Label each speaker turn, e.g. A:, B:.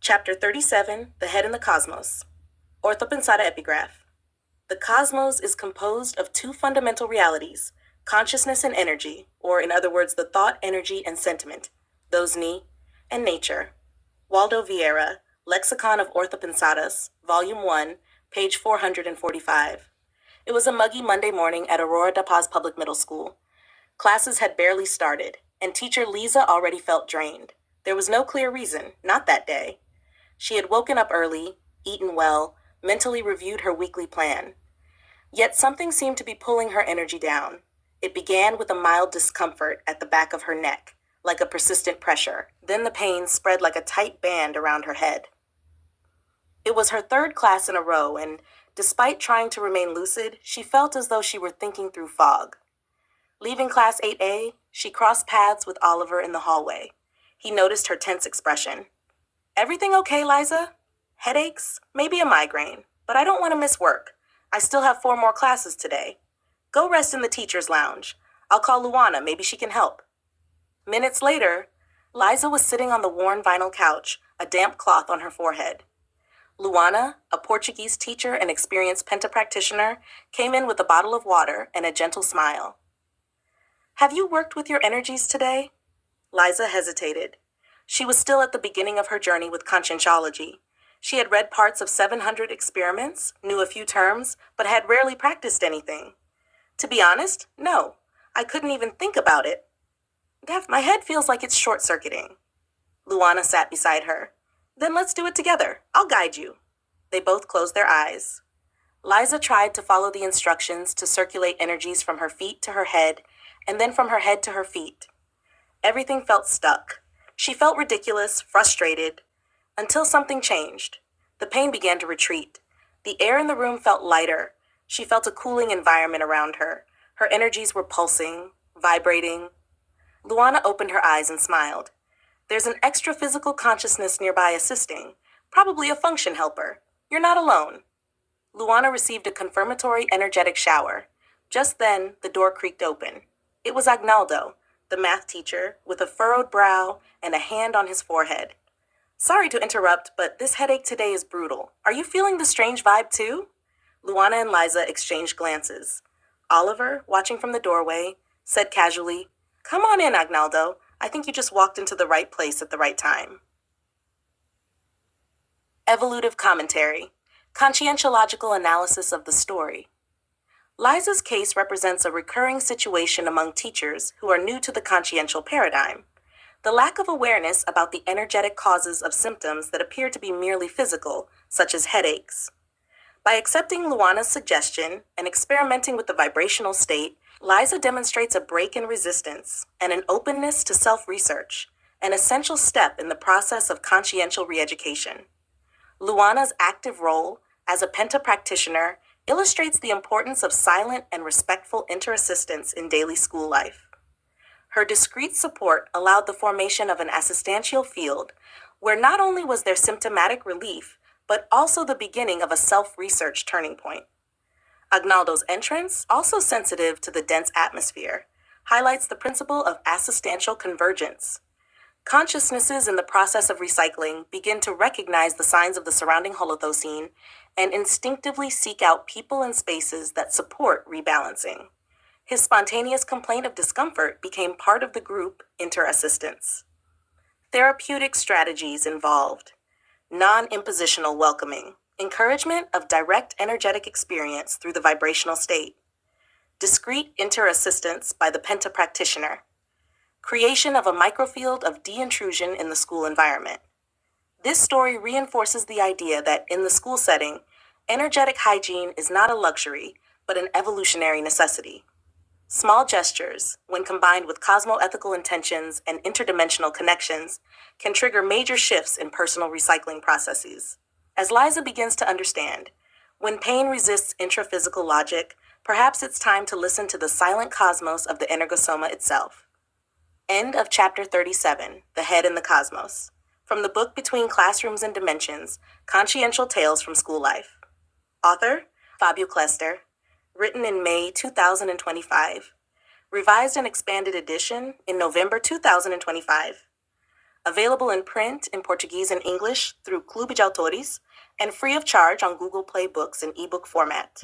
A: Chapter 37, The Head in the Cosmos. Orthopensata Epigraph. The cosmos is composed of two fundamental realities, consciousness and energy, or in other words, the thought, energy, and sentiment, those ni, and nature. Waldo Vieira, Lexicon of Orthopensatas, Volume 1, page 445. It was a muggy Monday morning at Aurora da Paz Public Middle School. Classes had barely started, and teacher Lisa already felt drained. There was no clear reason, not that day. She had woken up early, eaten well, mentally reviewed her weekly plan. Yet something seemed to be pulling her energy down. It began with a mild discomfort at the back of her neck, like a persistent pressure. Then the pain spread like a tight band around her head. It was her third class in a row, and despite trying to remain lucid, she felt as though she were thinking through fog. Leaving class 8A, she crossed paths with Oliver in the hallway. He noticed her tense expression. "Everything okay, Liza? Headaches? Maybe a migraine, but I don't want to miss work. I still have 4 more classes today. Go rest in the teacher's lounge. I'll call Luana, maybe she can help." Minutes later, Liza was sitting on the worn vinyl couch, a damp cloth on her forehead. Luana, a Portuguese teacher and experienced penta practitioner, came in with a bottle of water and a gentle smile. "Have you worked with your energies today?" Liza hesitated. She was still at the beginning of her journey with conscientiology. She had read parts of 700 experiments, knew a few terms, but had rarely practiced anything. "To be honest, no. I couldn't even think about it. My head feels like it's short-circuiting." Luana sat beside her. "Then let's do it together. I'll guide you." They both closed their eyes. Liza tried to follow the instructions to circulate energies from her feet to her head, and then from her head to her feet. Everything felt stuck. She felt ridiculous, frustrated, until something changed. The pain began to retreat. The air in the room felt lighter. She felt a cooling environment around her. Her energies were pulsing, vibrating. Luana opened her eyes and smiled. "There's an extra physical consciousness nearby assisting, probably a function helper. You're not alone." Luana received a confirmatory energetic shower. Just then, the door creaked open. It was Agnaldo, the math teacher, with a furrowed brow and a hand on his forehead. "Sorry to interrupt, but this headache today is brutal. Are you feeling the strange vibe too?" Luana and Liza exchanged glances. Oliver, watching from the doorway, said casually, "Come on in, Agnaldo. I think you just walked into the right place at the right time." Evolutive commentary. Conscientiological analysis of the story. Liza's case represents a recurring situation among teachers who are new to the consciential paradigm. The lack of awareness about the energetic causes of symptoms that appear to be merely physical, such as headaches. By accepting Luana's suggestion and experimenting with the vibrational state, Liza demonstrates a break in resistance and an openness to self-research, an essential step in the process of consciential re-education. Luana's active role as a penta practitioner illustrates the importance of silent and respectful interassistance in daily school life. Her discreet support allowed the formation of an assistantial field where not only was there symptomatic relief, but also the beginning of a self-research turning point. Agnaldo's entrance, also sensitive to the dense atmosphere, highlights the principle of assistantial convergence. Consciousnesses in the process of recycling begin to recognize the signs of the surrounding Holothocene and instinctively seek out people and spaces that support rebalancing. His spontaneous complaint of discomfort became part of the group interassistance. Therapeutic strategies involved non-impositional welcoming, encouragement of direct energetic experience through the vibrational state, discrete interassistance by the penta practitioner, creation of a microfield of de-intrusion in the school environment. This story reinforces the idea that in the school setting, energetic hygiene is not a luxury, but an evolutionary necessity. Small gestures, when combined with cosmoethical intentions and interdimensional connections, can trigger major shifts in personal recycling processes. As Liza begins to understand, when pain resists intraphysical logic, perhaps it's time to listen to the silent cosmos of the energosoma itself. End of Chapter 37, The Head in the Cosmos. From the book Between Classrooms and Dimensions, Consciential Tales from School Life. Author, Fábio Klester. Written in May 2025. Revised and expanded edition in November 2025. Available in print in Portuguese and English through Clube de Autores, and free of charge on Google Play Books in ebook format.